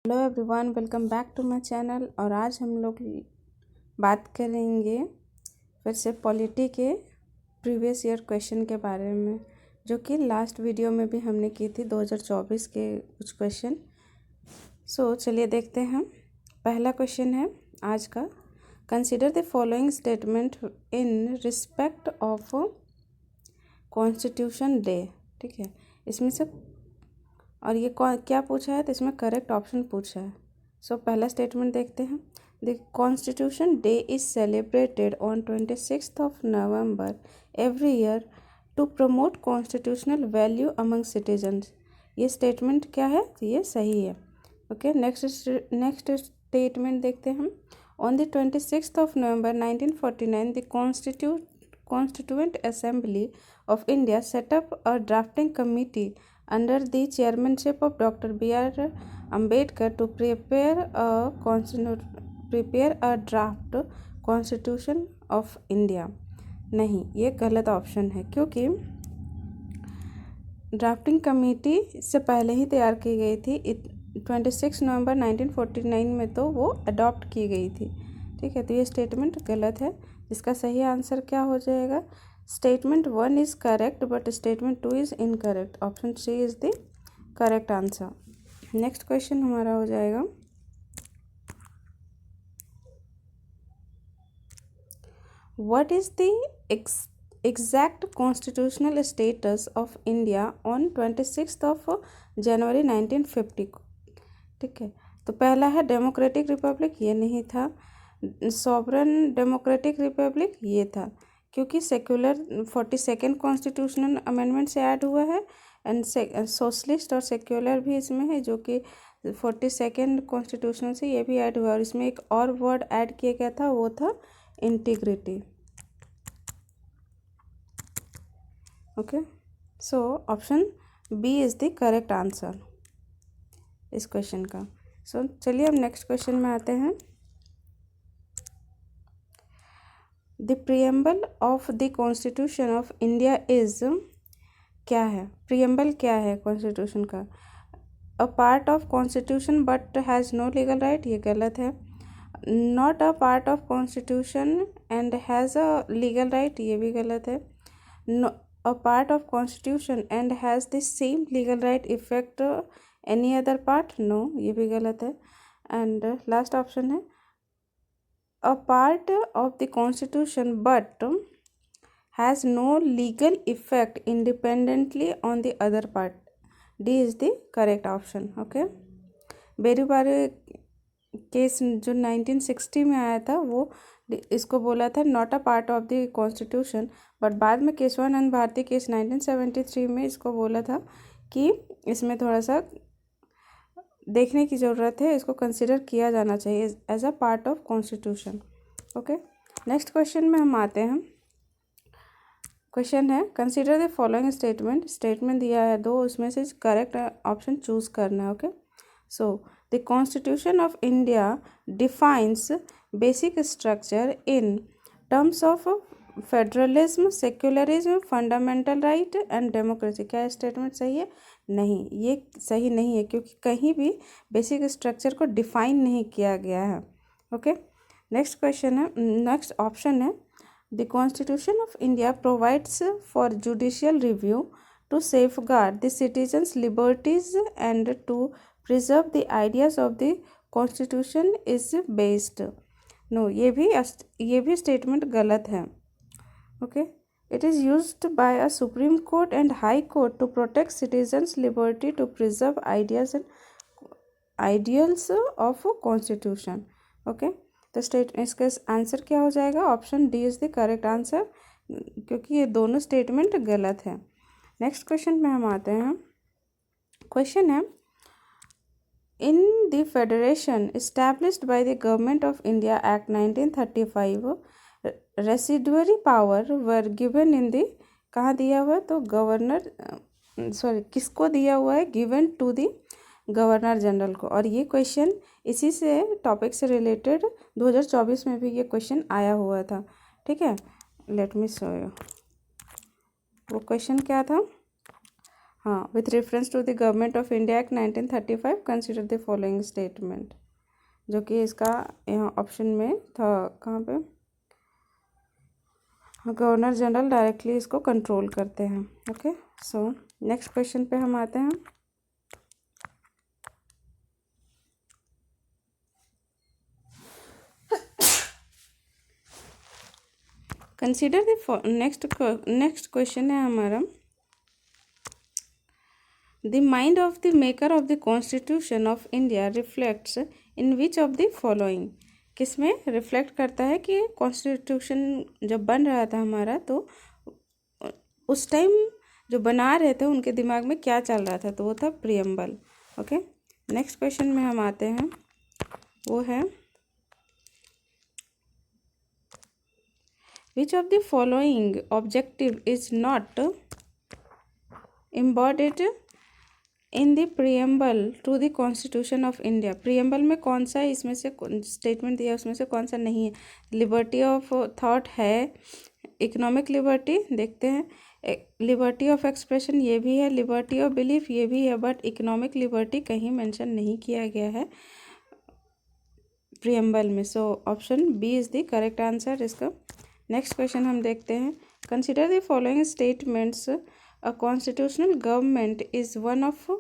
Hello everyone, welcome back to my channel. और आज हम लोग बात करेंगे फिर से पॉलिटी के प्रीवियस ईयर क्वेश्चन के बारे में, जो कि लास्ट वीडियो में भी हमने की थी 2024 के कुछ क्वेश्चन। चलिए देखते हैं। पहला क्वेश्चन है आज का, consider the following statement in respect of constitution day. ठीक है, इसमें से और ये क्या पूछा है तो इसमें करेक्ट ऑप्शन पूछा है। पहला स्टेटमेंट देखते हैं। The constitution day is celebrated on 26th of November every year to promote constitutional value among citizens. ये स्टेटमेंट क्या है? तो ये सही है। ओके, नेक्स्ट स्टेटमेंट देखते हैं हम। On the 26th of November 1949 the Constituent Assembly of India set up a drafting committee under the chairmanship of Dr. B.R. Ambedkar to prepare a draft Constitution of India। नहीं, ये गलत option है, क्योंकि drafting committee से पहले ही तैयार की गई थी। 26 नवंबर 1949 में तो वो अडॉप्ट की गई थी। ठीक है, तो ये स्टेटमेंट गलत है। इसका सही आंसर क्या हो जाएगा? Statement 1 is correct but statement 2 is incorrect. Option c is the correct answer. Next question हमारा हो जाएगा, what is the exact constitutional status of India on 26th of January 1950। ठीक है, तो पहला है डेमोक्रेटिक रिपब्लिक, ये नहीं था। सॉवरन डेमोक्रेटिक रिपब्लिक ये था, क्योंकि सेक्युलर 42nd कॉन्स्टिट्यूशनल अमेंडमेंट से ऐड हुआ है। एंड सोशलिस्ट और सेक्युलर भी इसमें है, जो कि 42nd कॉन्स्टिट्यूशनल से ये भी ऐड हुआ। और इसमें एक और वर्ड ऐड किया गया था, वो था integrity. Okay, so option B is the correct answer इस क्वेश्चन का। चलिए हम नेक्स्ट क्वेश्चन में आते हैं। The preamble of the constitution of India is, क्या है? प्रियम्बल क्या है कॉन्स्टिट्यूशन का? A part of constitution but has no legal right, ये गलत है। Not a part of constitution and has a legal right, ये भी गलत है। a part of constitution and has the same legal right effect any other part, no, ये भी गलत है। एंड लास्ट ऑप्शन है a part of the constitution but has no legal effect independently on the other part, D is the correct option। Okay, Berubari case जो 1960 में आया था, वो इसको बोला था not a part of the constitution, but बाद में केशवानंद भारती केस 1973 में इसको बोला था कि इसमें थोड़ा सा देखने की ज़रूरत है, इसको कंसिडर किया जाना चाहिए as a part of constitution. Okay, next question में हम आते हैं। क्वेश्चन है, कंसिडर द फॉलोइंग स्टेटमेंट दिया है दो, उसमें से करेक्ट ऑप्शन चूज करना है। Okay, so the constitution of India defines basic structure in terms of federalism, secularism, fundamental right and democracy. क्या स्टेटमेंट सही है? नहीं, ये सही नहीं है, क्योंकि कहीं भी बेसिक स्ट्रक्चर को डिफाइन नहीं किया गया है। ओके, नेक्स्ट क्वेश्चन है, नेक्स्ट ऑप्शन है, the constitution of India provides for judicial review to safeguard the citizens liberties and to preserve the ideas of the constitution is based. No, ये भी statement गलत है। Okay, it is used by a Supreme Court and High Court to protect citizens' liberty to preserve ideas and ideals of Constitution। Okay, तो इसका answer क्या हो जाएगा? Option D is the correct answer, क्योंकि ये दोनों स्टेटमेंट गलत है। नेक्स्ट क्वेश्चन में हम आते हैं। क्वेश्चन है, in the federation established by the government of India act 1935 residuary power were given in the, कहाँ दिया हुआ है? तो गवर्नर, किसको दिया हुआ है? Given to the governor general को। और ये क्वेश्चन इसी से टॉपिक से रिलेटेड 2024 में भी ये क्वेश्चन आया हुआ था। ठीक है, लेट मी शो यू। वो क्वेश्चन क्या था? हाँ, with reference to the government of India act 1935 consider the following statement, जो कि इसका यहाँ ऑप्शन में था, कहाँ पे, गवर्नर जनरल डायरेक्टली इसको कंट्रोल करते हैं। ओके, सो नेक्स्ट क्वेश्चन पे हम आते हैं। कंसिडर द नेक्स्ट क्वेश्चन है हमारा, the mind of the maker of the constitution of India reflects in which of the following, किस में रिफ्लेक्ट करता है कि कॉन्स्टिट्यूशन जब बन रहा था हमारा तो उस टाइम जो बना रहे थे उनके दिमाग में क्या चल रहा था, तो वो था प्रियम्बल। ओके, नेक्स्ट क्वेश्चन में हम आते हैं, वो है which of the following objective is not embodied in the preamble to the constitution of India. Preamble में कौन सा इसमें से स्टेटमेंट दिया उसमें से कौन सा नहीं है? लिबर्टी ऑफ थॉट है, इकोनॉमिक लिबर्टी देखते हैं, लिबर्टी ऑफ एक्सप्रेशन ये भी है, लिबर्टी ऑफ बिलीफ ये भी है, बट इकोनॉमिक लिबर्टी कहीं मेंशन नहीं किया गया है प्रियम्बल में। So option B is the correct answer इसका। नेक्स्ट क्वेश्चन हम देखते हैं, consider the following statements, a constitutional government is one of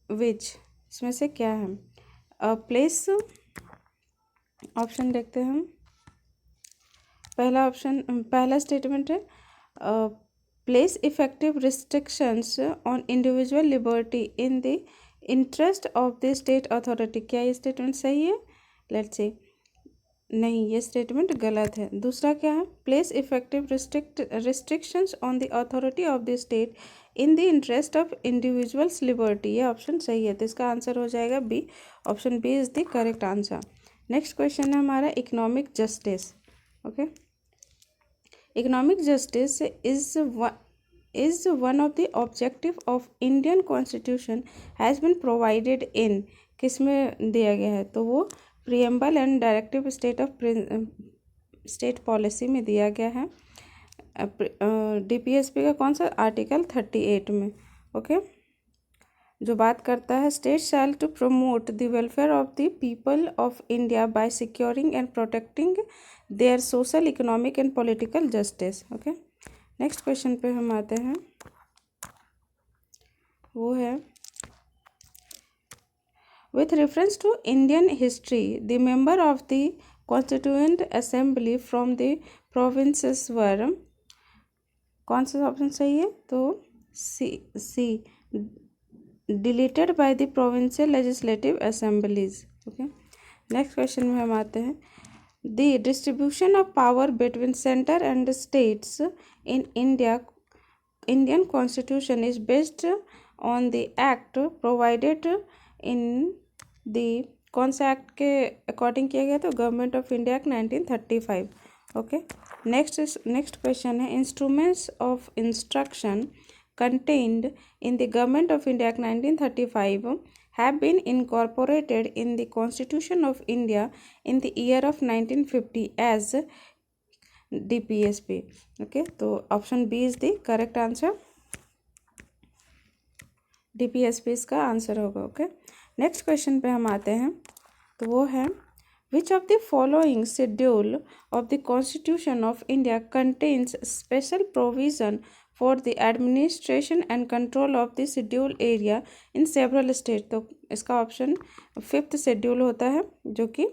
which, इसमें से क्या है? प्लेस, ऑप्शन देखते हैं हम, पहला स्टेटमेंट है place effective restrictions on individual liberty in the interest of the state authority. क्या ये स्टेटमेंट सही है? लेट्स सी, नहीं, ये स्टेटमेंट गलत है। दूसरा क्या है? Place effective restrictions on the authority of the state in the interest of individuals liberty, ये ऑप्शन सही है, तो इसका आंसर हो जाएगा B, option B is the correct answer. Next question है हमारा economic justice. Okay, economic justice is one of the objective of Indian constitution has been provided in, किस में दिया गया है? तो वो preamble and directive state policy में दिया गया है। डीपीएसपी का कौन सा? आर्टिकल 38 में। ओके, जो बात करता है state shall to promote the welfare of the people of India by securing and protecting their social, economic and political justice. Okay, next question पे हम आते हैं, वो है with reference to Indian history, the member of the Constituent Assembly from the provinces were, कौन सा option सही है? तो सी deleted by the provincial legislative assemblies। Okay, next question में हम आते हैं, the distribution of power between center and states in Indian constitution is based on the act provided in दी, कौन सा एक्ट के अकॉर्डिंग किया गया? तो government of India act 1935। Okay, next question है, instruments of instruction contained in the government of India act 1935 have been incorporated in the constitution of India in the year of 1950 as DPSP. Okay, तो option B is the correct answer, DPSP इसका answer होगा। Okay, next question पे हम आते हैं, तो वो है which of the following schedule of the constitution of India contains special provision for the administration and control of the schedule area in several state. तो इसका ऑप्शन 5th शेड्यूल होता है, जो कि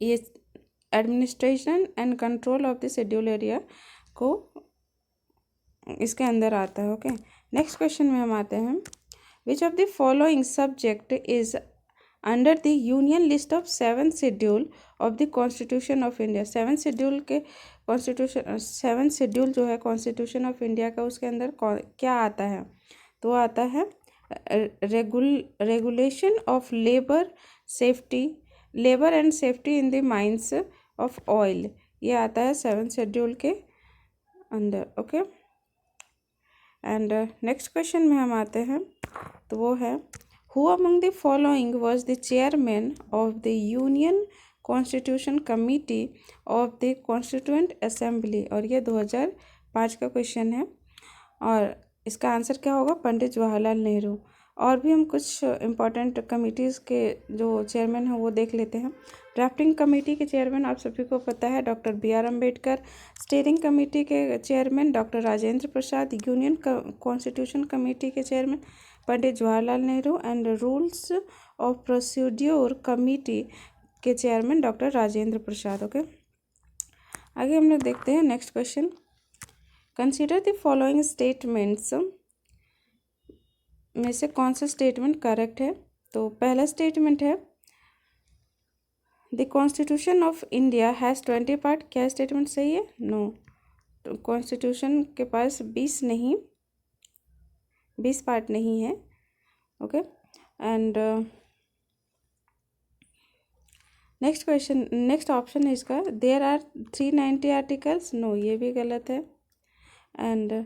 ये administration and control of the schedule area को इसके अंदर आता है। ओके, नेक्स्ट क्वेश्चन में हम आते हैं, विच of the following subject is under the union list of 7th schedule of the constitution of India. 7th schedule के कॉन्स्टिट्यूशन, 7th शेड्यूल जो है कॉन्स्टिट्यूशन ऑफ इंडिया का, उसके अंदर क्या आता है? तो आता है regulation of labour and safety in the mines of oil, ये आता है 7th शेड्यूल के अंदर। ओके, एंड नेक्स्ट क्वेश्चन में हम आते हैं, तो वो है who among the following was the chairman of the union constitution committee of the constituent assembly, और ये 5 का क्वेश्चन है और इसका आंसर क्या होगा, पंडित जवाहरलाल नेहरू। और भी हम कुछ इम्पॉर्टेंट कमिटीज़ के जो चेयरमैन हैं वो देख लेते हैं। ड्राफ्टिंग कमेटी के चेयरमैन आप सभी को पता है doctor B.R. Ambedkar. Steering committee के chairman doctor Rajendra Prasad. Union constitution committee के chairman Pandit Jawaharlal Nehru. And rules of procedure committee के chairman doctor Rajendra Prasad. Okay, आगे हम लोग देखते हैं next question. Consider the following statements में से कौन सा स्टेटमेंट करेक्ट है। तो पहला स्टेटमेंट है the constitution of India has 20 part. क्या स्टेटमेंट सही है? नो, तो कॉन्स्टिट्यूशन के पास 20 पार्ट नहीं है। Okay, and next question, next option है इसका देयर आर 390 आर्टिकल्स। नो, ये भी गलत है। And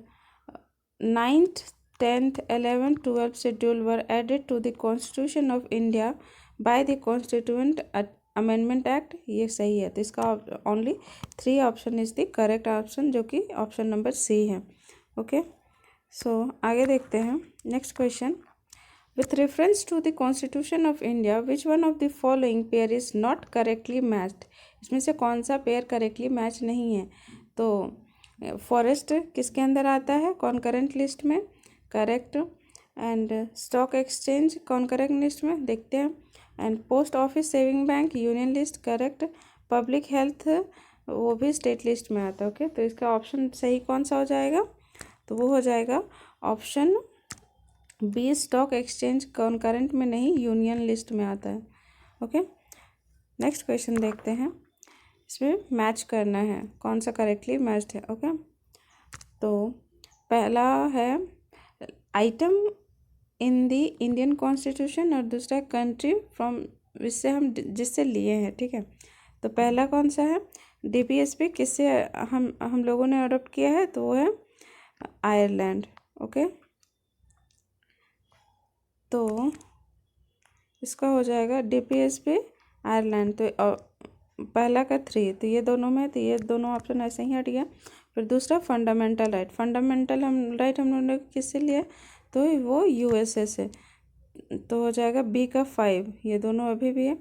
9th 10th 11th 12th schedule were added to the constitution of India by the constituent amendment act। ये सही है, तो इसका only 3 option is the correct option, जो कि ऑप्शन नंबर सी है। ओके, सो आगे देखते हैं next question. With reference to the constitution of India which one of the following pair is not correctly matched. इसमें से कौन सा पेयर करेक्टली मैच नहीं है। तो फॉरेस्ट किसके अंदर आता है, कॉन्करेंट लिस्ट में, correct. And stock exchange concurrent list में, देखते हैं। And post office saving bank union list, correct. Public health वो भी स्टेट लिस्ट में आता है। ओके, तो इसका ऑप्शन सही कौन सा हो जाएगा, तो वो हो जाएगा option B, stock exchange concurrent में नहीं, यूनियन लिस्ट में आता है। ओके, नेक्स्ट क्वेश्चन देखते हैं। इसमें मैच करना है कौन सा करेक्टली मैच्ड है। ओके, तो पहला है item in the Indian constitution और दूसरा कंट्री फ्रॉम जिससे लिए हैं। ठीक है, तो पहला कौन सा है, DPSP किससे हम लोगों ने अडॉप्ट किया है, तो वो है आयरलैंड। ओके, तो इसका हो जाएगा DPSP आयरलैंड। तो पहला का 3, तो ये दोनों में, तो ये दोनों ऑप्शन ऐसे ही हट गया। फिर दूसरा फंडामेंटल राइट, फंडामेंटल राइट हम लोगों ने किससे लिया, तो वो USA से, तो हो जाएगा B का 5, ये दोनों अभी भी है।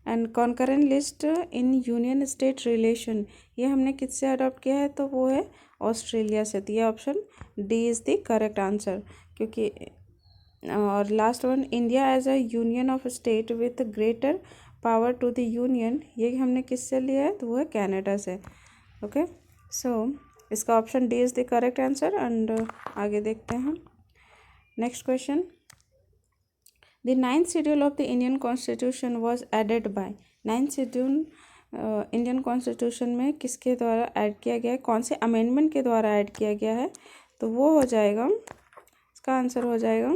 And concurrent list in union state relation, ये हमने किससे अडॉप्ट किया है, तो वो है ऑस्ट्रेलिया से। तो ये option D is the correct answer, क्योंकि और last one India as a union of state with greater power to the union, ये हमने किससे लिया है, तो वो है कनाडा से। ओके, सो इसका option D is the correct answer. And आगे देखते हैं next question. The 9th schedule of the Indian constitution was added by. 9th schedule Indian constitution में किसके द्वारा ऐड किया गया है, कौन से अमेंडमेंट के द्वारा ऐड किया गया है, तो वो हो जाएगा, इसका आंसर हो जाएगा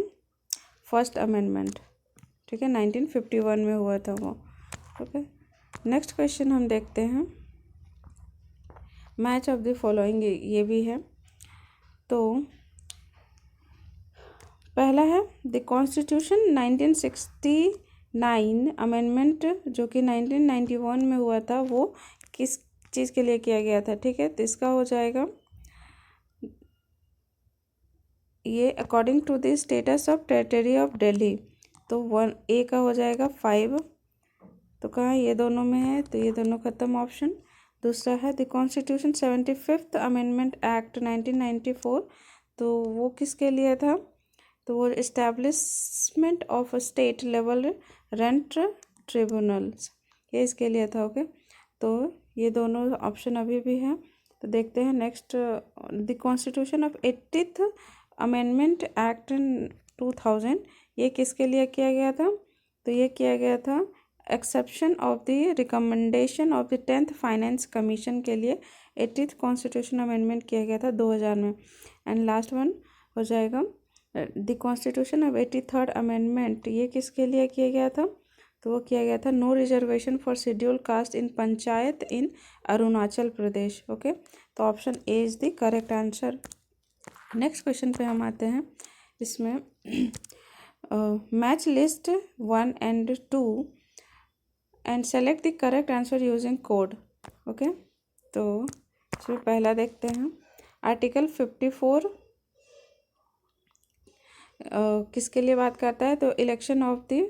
फर्स्ट अमेंडमेंट। ठीक है, 1951 में हुआ था वो। ओके, नेक्स्ट क्वेश्चन हम देखते हैं। मैच ऑफ द फॉलोइंग ये भी है। तो पहला है द कॉन्स्टिट्यूशन 1969 अमेंडमेंट, जो कि 1991 में हुआ था, वो किस चीज़ के लिए किया गया था। ठीक है, तो इसका हो जाएगा ये according to the status of territory of Delhi, तो 1A का हो जाएगा 5, तो कहाँ ये दोनों में है, तो ये दोनों खत्म ऑप्शन। दूसरा है the constitution 75th amendment act 1994, तो वो किसके लिए था, तो वो establishment of state level rent tribunals, ये इसके लिए था। ओके, तो ये दोनों ऑप्शन अभी भी हैं। तो देखते हैं next, the constitution of 80th amendment act 2000, ये किसके लिए किया गया था, तो ये किया गया था exception of the recommendation of the 10th finance commission के लिए 80th कॉन्स्टिट्यूशन अमेंडमेंट किया गया था 2000 में। एंड लास्ट वन हो जाएगा the constitution of 83rd amendment, ये किसके लिए किया गया था, तो वो किया गया था no reservation for schedule caste in panchayat in Arunachal Pradesh. Okay, तो option A is the correct answer. Next question पे हम आते हैं। इसमें match list 1 and 2 and select the correct answer using code. Okay, तो इसमें पहला देखते हैं आर्टिकल 54 किसके लिए बात करता है? तो election of the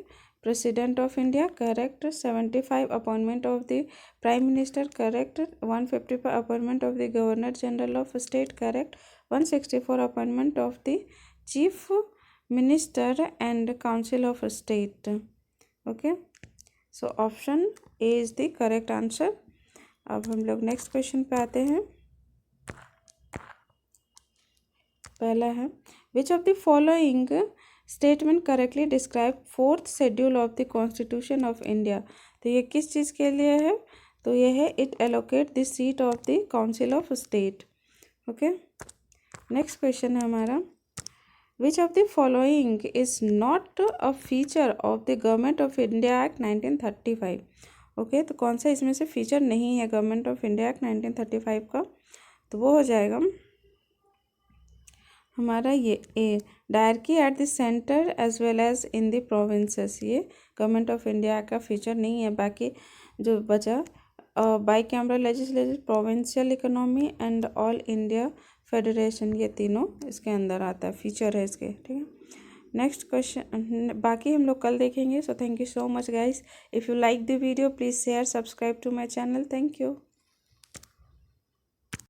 president of India, correct. 75 appointment of the prime minister, correct. 155 appointment of the governor general of state, correct. 164 appointment of the chief minister and council of state. Okay, so option A is the correct answer. अब हम लोग next question पे आते हैं। पहला है which of the following statement correctly describe fourth schedule of the constitution of India. तो ये किस चीज़ के लिए है? तो ये है it allocate the seat of the council of state. Okay, next question है हमारा विच of the following is not a feature of the government of India act 1935। Okay, तो कौन सा इसमें से फीचर नहीं है गवर्नमेंट ऑफ इंडिया एक्ट 1935 का? तो वो हो जाएगा हमारा ये A, dyarchy at the centre as well as in the provinces. ये गवर्नमेंट ऑफ इंडिया का फीचर नहीं है। बाकी जो बचा bicameral legislature, provincial economy and all India federation, ये तीनों इसके अंदर आता है, फीचर है इसके। ठीक है, नेक्स्ट क्वेश्चन बाकी हम लोग कल देखेंगे। So thank you so much guys. If you like the video please share, subscribe to my channel. Thank you.